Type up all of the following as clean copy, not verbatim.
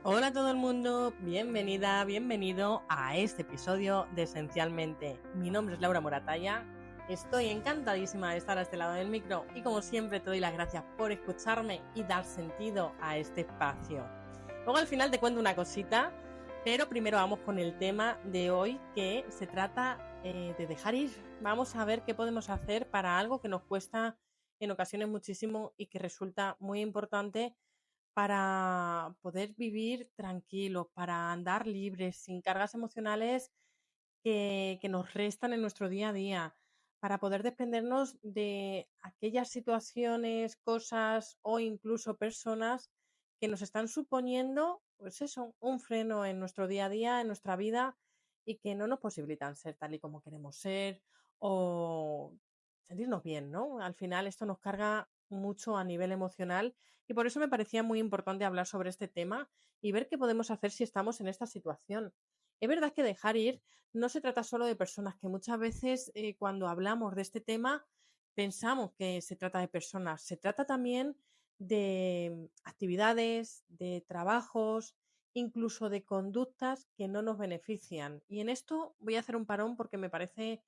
Hola a todo el mundo, bienvenida, bienvenido a este episodio de Esencialmente. Mi nombre es Laura Moratalla, estoy encantadísima de estar a este lado del micro y como siempre te doy las gracias por escucharme y dar sentido a este espacio. Luego al final te cuento una cosita, pero primero vamos con el tema de hoy que se trata de dejar ir. Vamos a ver qué podemos hacer para algo que nos cuesta en ocasiones muchísimo y que resulta muy importante para poder vivir tranquilos, para andar libres, sin cargas emocionales que nos restan en nuestro día a día, para poder desprendernos de aquellas situaciones, cosas o incluso personas que nos están suponiendo, pues eso, un freno en nuestro día a día, en nuestra vida y que no nos posibilitan ser tal y como queremos ser o sentirnos bien, ¿no? Al final esto nos carga mucho a nivel emocional y por eso me parecía muy importante hablar sobre este tema y ver qué podemos hacer si estamos en esta situación. Es verdad que dejar ir no se trata solo de personas, que muchas veces cuando hablamos de este tema pensamos que se trata de personas, se trata también de actividades, de trabajos, incluso de conductas que no nos benefician. Y en esto voy a hacer un parón porque me parece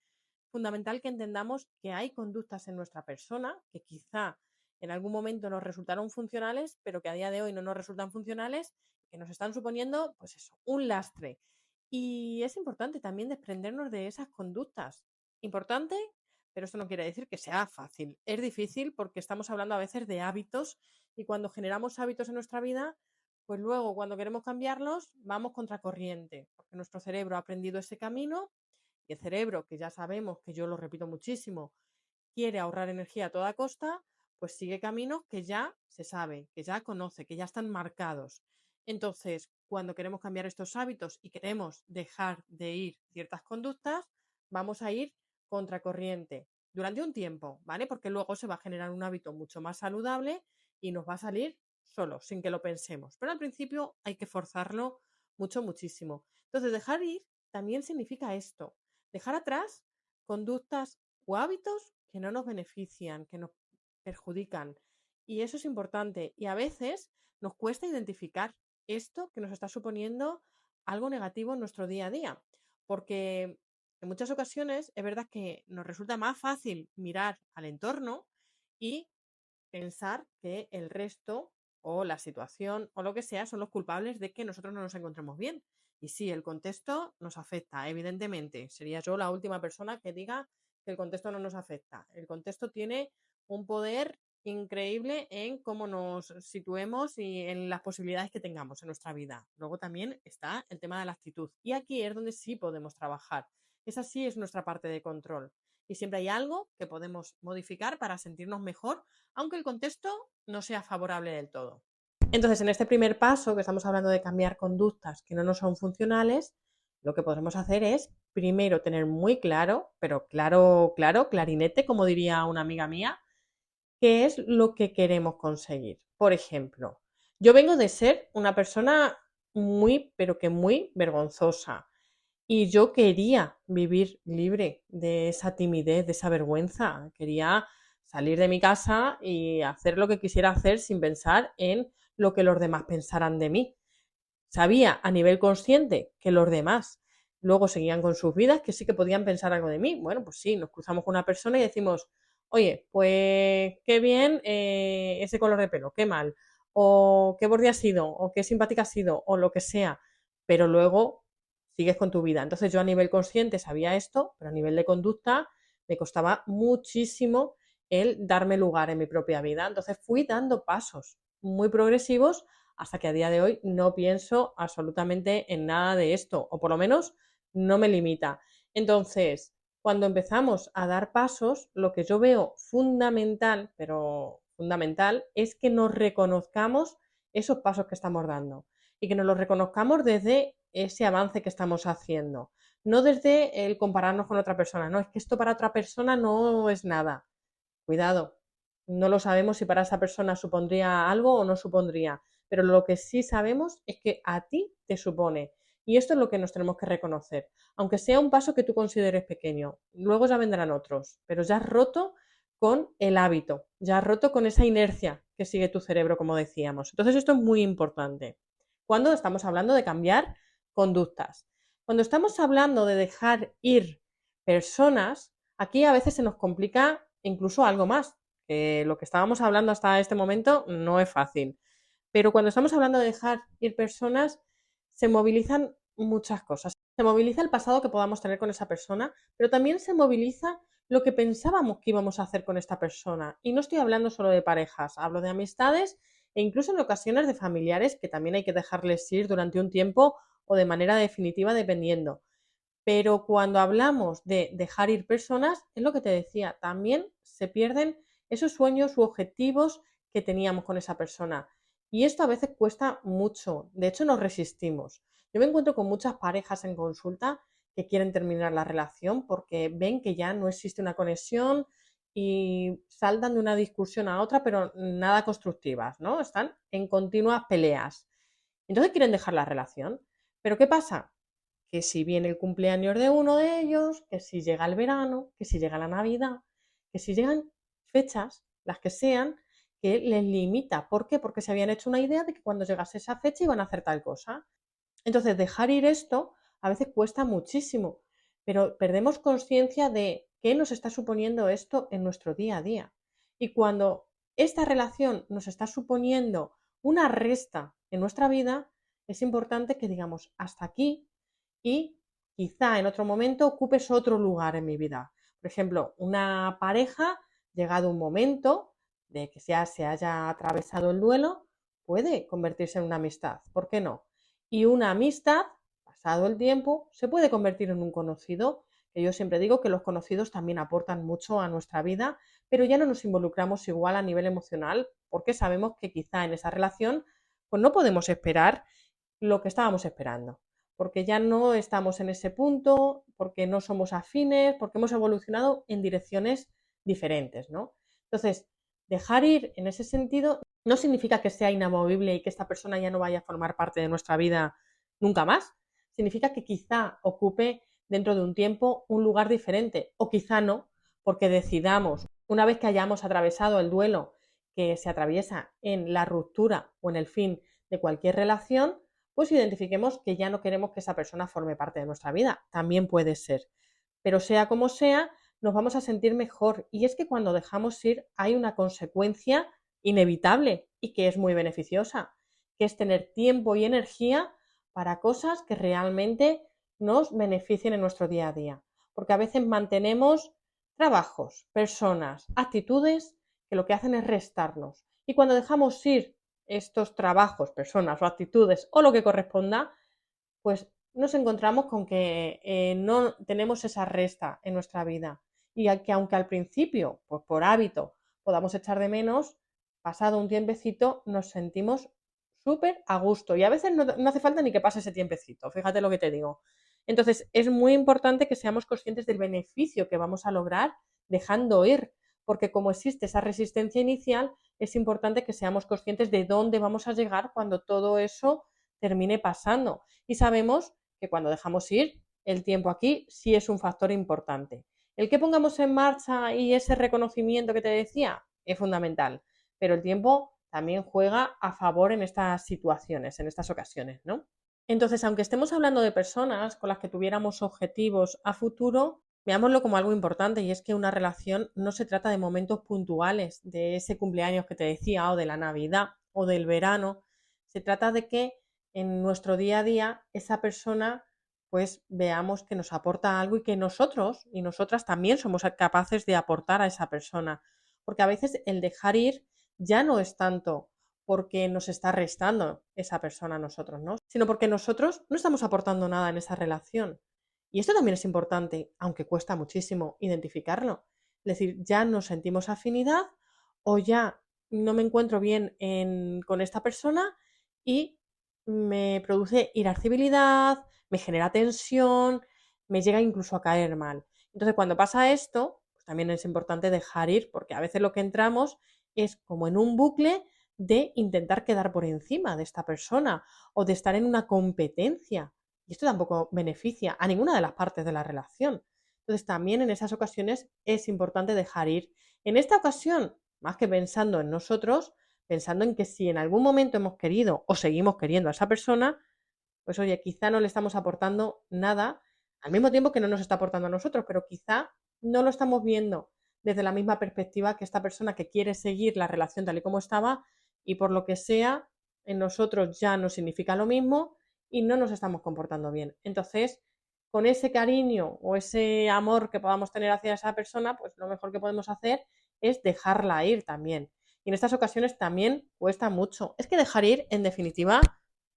fundamental que entendamos que hay conductas en nuestra persona que quizá en algún momento nos resultaron funcionales, pero que a día de hoy no nos resultan funcionales, que nos están suponiendo, pues eso, un lastre. Y es importante también desprendernos de esas conductas. Importante, pero esto no quiere decir que sea fácil. Es difícil porque estamos hablando a veces de hábitos y cuando generamos hábitos en nuestra vida, pues luego cuando queremos cambiarlos vamos contracorriente, porque nuestro cerebro ha aprendido ese camino y el cerebro, que ya sabemos, que yo lo repito muchísimo, quiere ahorrar energía a toda costa, pues sigue caminos que ya se sabe, que ya conoce, que ya están marcados. Entonces, cuando queremos cambiar estos hábitos y queremos dejar de ir ciertas conductas, vamos a ir contracorriente durante un tiempo, ¿vale? Porque luego se va a generar un hábito mucho más saludable y nos va a salir solo, sin que lo pensemos. Pero al principio hay que forzarlo mucho, muchísimo. Entonces, dejar ir también significa esto, dejar atrás conductas o hábitos que no nos benefician, que nos perjudican. Y eso es importante. Y a veces nos cuesta identificar esto que nos está suponiendo algo negativo en nuestro día a día. Porque en muchas ocasiones es verdad que nos resulta más fácil mirar al entorno y pensar que el resto o la situación o lo que sea son los culpables de que nosotros no nos encontremos bien. Y sí, el contexto nos afecta, evidentemente. Sería yo la última persona que diga que el contexto no nos afecta. El contexto tiene un poder increíble en cómo nos situemos y en las posibilidades que tengamos en nuestra vida. Luego también está el tema de la actitud. Y aquí es donde sí podemos trabajar. Esa sí es nuestra parte de control. Y siempre hay algo que podemos modificar para sentirnos mejor aunque el contexto no sea favorable del todo. Entonces, en este primer paso, que estamos hablando de cambiar conductas que no nos son funcionales, lo que podemos hacer es primero tener muy claro, pero claro, claro, clarinete, como diría una amiga mía, qué es lo que queremos conseguir. Por ejemplo, yo vengo de ser una persona muy, pero que muy vergonzosa. Y yo quería vivir libre de esa timidez, de esa vergüenza. Quería salir de mi casa y hacer lo que quisiera hacer sin pensar en lo que los demás pensaran de mí. Sabía a nivel consciente que los demás luego seguían con sus vidas, que sí que podían pensar algo de mí. Bueno, pues sí, nos cruzamos con una persona y decimos, oye, pues qué bien ese color de pelo, qué mal, o qué borde ha sido, o qué simpática ha sido, o lo que sea, pero luego sigues con tu vida. Entonces yo a nivel consciente sabía esto, pero a nivel de conducta me costaba muchísimo el darme lugar en mi propia vida. Entonces fui dando pasos muy progresivos hasta que a día de hoy no pienso absolutamente en nada de esto, o por lo menos no me limita. Entonces, cuando empezamos a dar pasos, lo que yo veo fundamental, pero fundamental, es que nos reconozcamos esos pasos que estamos dando y que nos los reconozcamos desde ese avance que estamos haciendo, no desde el compararnos con otra persona. No, es que esto para otra persona no es nada. Cuidado, no lo sabemos si para esa persona supondría algo o no supondría, pero lo que sí sabemos es que a ti te supone. Y esto es lo que nos tenemos que reconocer. Aunque sea un paso que tú consideres pequeño, luego ya vendrán otros, pero ya has roto con el hábito, ya has roto con esa inercia que sigue tu cerebro, como decíamos. Entonces esto es muy importante. cuando estamos hablando de cambiar conductas. Cuando estamos hablando de dejar ir personas, aquí a veces se nos complica incluso algo más, que lo que estábamos hablando hasta este momento no es fácil. Pero cuando estamos hablando de dejar ir personas, se movilizan muchas cosas. Se moviliza el pasado que podamos tener con esa persona, pero también se moviliza lo que pensábamos que íbamos a hacer con esta persona. Y no estoy hablando solo de parejas, hablo de amistades e incluso en ocasiones de familiares que también hay que dejarles ir durante un tiempo o de manera definitiva dependiendo. Pero cuando hablamos de dejar ir personas, es lo que te decía, también se pierden esos sueños u objetivos que teníamos con esa persona. Y esto a veces cuesta mucho, de hecho nos resistimos. Yo me encuentro con muchas parejas en consulta que quieren terminar la relación porque ven que ya no existe una conexión y saltan de una discusión a otra, pero nada constructivas, ¿no? Están en continuas peleas. Entonces quieren dejar la relación. Pero ¿qué pasa? Que si viene el cumpleaños de uno de ellos, que si llega el verano, que si llega la Navidad, que si llegan fechas, las que sean, que les limita. ¿Por qué? Porque se habían hecho una idea de que cuando llegase esa fecha iban a hacer tal cosa. Entonces, dejar ir esto a veces cuesta muchísimo, pero perdemos conciencia de qué nos está suponiendo esto en nuestro día a día. Y cuando esta relación nos está suponiendo una resta en nuestra vida, es importante que digamos hasta aquí y quizá en otro momento ocupes otro lugar en mi vida. Por ejemplo, una pareja, llegado un momento de que ya se haya atravesado el duelo, puede convertirse en una amistad. ¿Por qué no? Y una amistad, pasado el tiempo, se puede convertir en un conocido, que yo siempre digo que los conocidos también aportan mucho a nuestra vida, pero ya no nos involucramos igual a nivel emocional, porque sabemos que quizá en esa relación pues no podemos esperar lo que estábamos esperando, porque ya no estamos en ese punto, porque no somos afines, porque hemos evolucionado en direcciones diferentes, ¿no? Entonces, dejar ir en ese sentido no significa que sea inamovible y que esta persona ya no vaya a formar parte de nuestra vida nunca más. Significa que quizá ocupe dentro de un tiempo un lugar diferente o quizá no, porque decidamos, una vez que hayamos atravesado el duelo que se atraviesa en la ruptura o en el fin de cualquier relación, pues identifiquemos que ya no queremos que esa persona forme parte de nuestra vida. También puede ser. Pero sea como sea, nos vamos a sentir mejor. Y es que cuando dejamos ir hay una consecuencia inevitable y que es muy beneficiosa, que es tener tiempo y energía para cosas que realmente nos beneficien en nuestro día a día. Porque a veces mantenemos trabajos, personas, actitudes que lo que hacen es restarnos. Y cuando dejamos ir estos trabajos, personas o actitudes o lo que corresponda, pues nos encontramos con que no tenemos esa resta en nuestra vida y que aunque al principio, pues por hábito, podamos echar de menos, pasado un tiempecito nos sentimos súper a gusto y a veces no hace falta ni que pase ese tiempecito, fíjate lo que te digo. Entonces es muy importante que seamos conscientes del beneficio que vamos a lograr dejando ir, porque como existe esa resistencia inicial, es importante que seamos conscientes de dónde vamos a llegar cuando todo eso termine pasando. Y sabemos que cuando dejamos ir, el tiempo aquí sí es un factor importante. El que pongamos en marcha y ese reconocimiento que te decía es fundamental, pero el tiempo también juega a favor en estas situaciones, en estas ocasiones, ¿no? Entonces, aunque estemos hablando de personas con las que tuviéramos objetivos a futuro, veámoslo como algo importante y es que una relación no se trata de momentos puntuales, de ese cumpleaños que te decía o de la Navidad o del verano, se trata de que en nuestro día a día esa persona pues veamos que nos aporta algo y que nosotros y nosotras también somos capaces de aportar a esa persona, porque a veces el dejar ir ya no es tanto porque nos está restando esa persona a nosotros, ¿no? Sino porque nosotros no estamos aportando nada en esa relación. Y esto también es importante, aunque cuesta muchísimo identificarlo. Es decir, ya no sentimos afinidad o ya no me encuentro bien con esta persona y me produce irascibilidad, me genera tensión, me llega incluso a caer mal. Entonces, cuando pasa esto, pues también es importante dejar ir, porque a veces lo que entramos es como en un bucle de intentar quedar por encima de esta persona o de estar en una competencia. Y esto tampoco beneficia a ninguna de las partes de la relación. Entonces, también en esas ocasiones es importante dejar ir. En esta ocasión, más que pensando en nosotros, pensando en que si en algún momento hemos querido o seguimos queriendo a esa persona, pues oye, quizá no le estamos aportando nada, al mismo tiempo que no nos está aportando a nosotros, pero quizá no lo estamos viendo desde la misma perspectiva que esta persona que quiere seguir la relación tal y como estaba y por lo que sea, en nosotros ya no significa lo mismo y no nos estamos comportando bien. Entonces, con ese cariño o ese amor que podamos tener hacia esa persona, pues lo mejor que podemos hacer es dejarla ir también. Y en estas ocasiones también cuesta mucho. Es que dejar ir, en definitiva,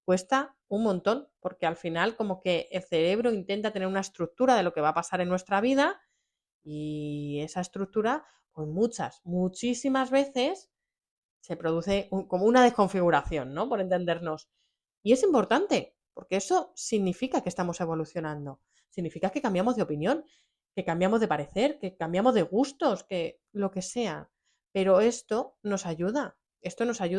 cuesta un montón, porque al final como que el cerebro intenta tener una estructura de lo que va a pasar en nuestra vida y esa estructura, pues muchísimas veces se produce como una desconfiguración, ¿no? Por entendernos. Y es importante, porque eso significa que estamos evolucionando, significa que cambiamos de opinión, que cambiamos de parecer, que cambiamos de gustos, que lo que sea. Pero esto nos ayuda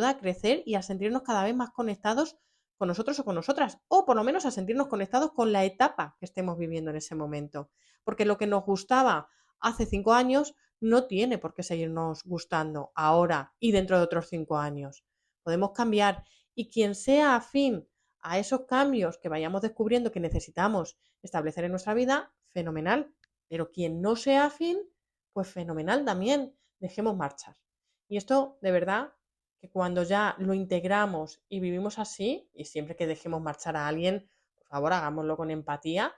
a crecer y a sentirnos cada vez más conectados con nosotros o con nosotras, o por lo menos a sentirnos conectados con la etapa que estemos viviendo en ese momento. Porque lo que nos gustaba hace 5 años no tiene por qué seguirnos gustando ahora y dentro de otros 5 años. Podemos cambiar y quien sea afín a esos cambios que vayamos descubriendo que necesitamos establecer en nuestra vida, fenomenal. Pero quien no sea afín, pues fenomenal también. Dejemos marchar. Y esto, de verdad, que cuando ya lo integramos y vivimos así, y siempre que dejemos marchar a alguien, por favor, hagámoslo con empatía.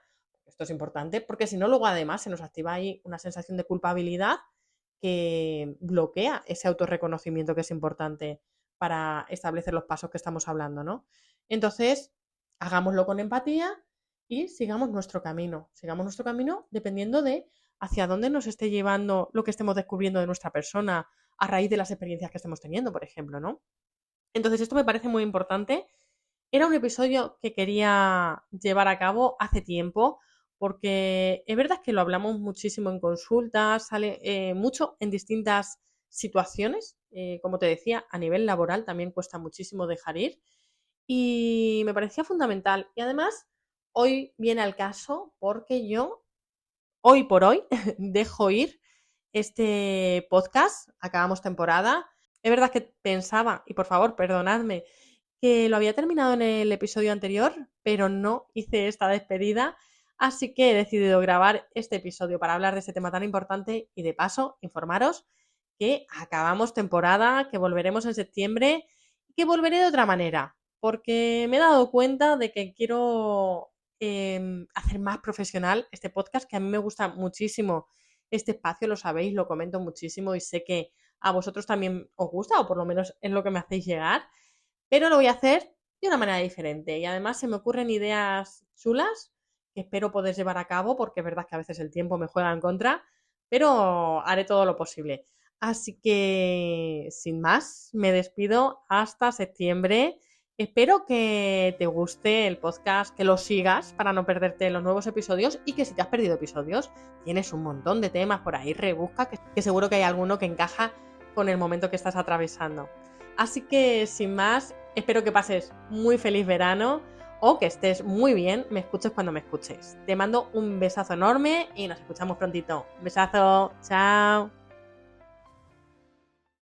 Esto es importante, porque si no, luego además se nos activa ahí una sensación de culpabilidad que bloquea ese autorreconocimiento que es importante para establecer los pasos que estamos hablando, ¿no? Entonces, hagámoslo con empatía y sigamos nuestro camino. Sigamos nuestro camino dependiendo de hacia dónde nos esté llevando lo que estemos descubriendo de nuestra persona a raíz de las experiencias que estemos teniendo, por ejemplo, ¿no? Entonces, esto me parece muy importante. Era un episodio que quería llevar a cabo hace tiempo, porque es verdad que lo hablamos muchísimo en consultas, sale mucho en distintas situaciones, como te decía, a nivel laboral también cuesta muchísimo dejar ir y me parecía fundamental. Y además, hoy viene al caso porque yo, hoy por hoy, dejo ir este podcast, acabamos temporada. Es verdad que pensaba, y por favor, perdonadme, que lo había terminado en el episodio anterior, pero no hice esta despedida, así que he decidido grabar este episodio para hablar de ese tema tan importante y de paso informaros que acabamos temporada, que volveremos en septiembre y que volveré de otra manera, porque me he dado cuenta de que quiero hacer más profesional este podcast, que a mí me gusta muchísimo este espacio, lo sabéis, lo comento muchísimo y sé que a vosotros también os gusta, o por lo menos es lo que me hacéis llegar, pero lo voy a hacer de una manera diferente y además se me ocurren ideas chulas que espero poder llevar a cabo porque es verdad que a veces el tiempo me juega en contra, pero haré todo lo posible. Así que, sin más, me despido hasta septiembre. Espero que te guste el podcast, que lo sigas para no perderte los nuevos episodios y que si te has perdido episodios, tienes un montón de temas por ahí, rebusca, que seguro que hay alguno que encaja con el momento que estás atravesando. Así que, sin más, espero que pases muy feliz verano o que estés muy bien, me escuches cuando me escuches. Te mando un besazo enorme y nos escuchamos prontito. Un besazo, chao.